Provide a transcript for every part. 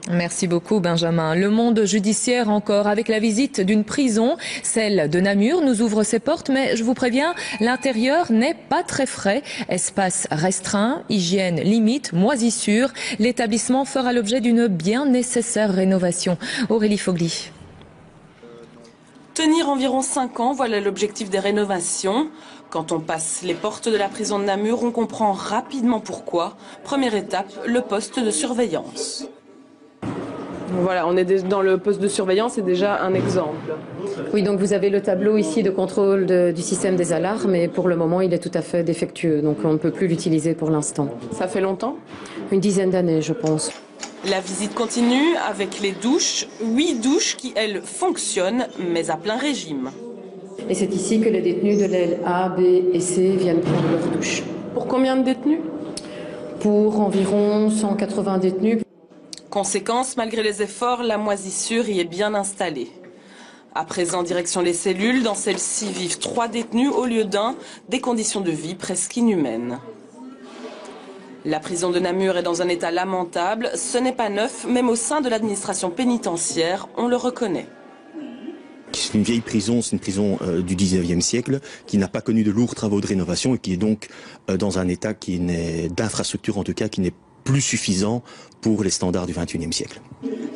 Merci beaucoup Benjamin. Le monde judiciaire encore avec la visite d'une prison. Celle de Namur nous ouvre ses portes, mais je vous préviens, l'intérieur n'est pas très frais. Espace restreint, hygiène limite, moisissure. L'établissement fera l'objet d'une bien nécessaire rénovation. Aurélie Fogli. Tenir environ 5 ans, voilà l'objectif des rénovations. Quand on passe les portes de la prison de Namur, on comprend rapidement pourquoi. Première étape, le poste de surveillance. Voilà, on est dans le poste de surveillance, c'est déjà un exemple. Oui, donc vous avez le tableau ici de contrôle du système des alarmes, et pour le moment, il est tout à fait défectueux, donc on ne peut plus l'utiliser pour l'instant. Ça fait longtemps? Une dizaine d'années, je pense. La visite continue avec les douches, 8 douches qui, elles, fonctionnent, mais à plein régime. Et c'est ici que les détenus de l'aile A, B et C viennent prendre leur douche. Pour combien de détenus? Pour environ 180 détenus. Conséquence, malgré les efforts, la moisissure y est bien installée. À présent, direction les cellules. Dans celles-ci vivent 3 détenus au lieu d'un, des conditions de vie presque inhumaines. La prison de Namur est dans un état lamentable. Ce n'est pas neuf, même au sein de l'administration pénitentiaire, on le reconnaît. C'est une vieille prison, c'est une prison du 19e siècle qui n'a pas connu de lourds travaux de rénovation et qui est donc dans un état qui n'est d'infrastructure en tout cas qui n'est plus suffisant pour les standards du 21e siècle.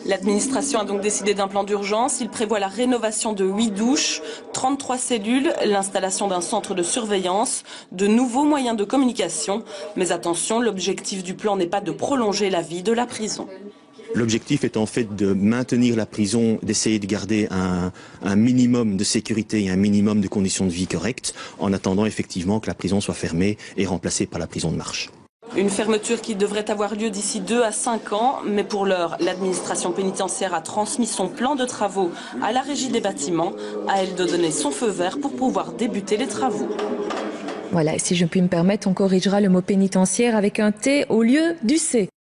L'administration a donc décidé d'un plan d'urgence. Il prévoit la rénovation de 8 douches, 33 cellules, l'installation d'un centre de surveillance, de nouveaux moyens de communication. Mais attention, l'objectif du plan n'est pas de prolonger la vie de la prison. L'objectif est en fait de maintenir la prison, d'essayer de garder un minimum de sécurité et un minimum de conditions de vie correctes, en attendant effectivement que la prison soit fermée et remplacée par la prison de marche. Une fermeture qui devrait avoir lieu d'ici 2 à 5 ans, mais pour l'heure, l'administration pénitentiaire a transmis son plan de travaux à la régie des bâtiments, à elle de donner son feu vert pour pouvoir débuter les travaux. Voilà, si je puis me permettre, on corrigera le mot pénitentiaire avec un T au lieu du C.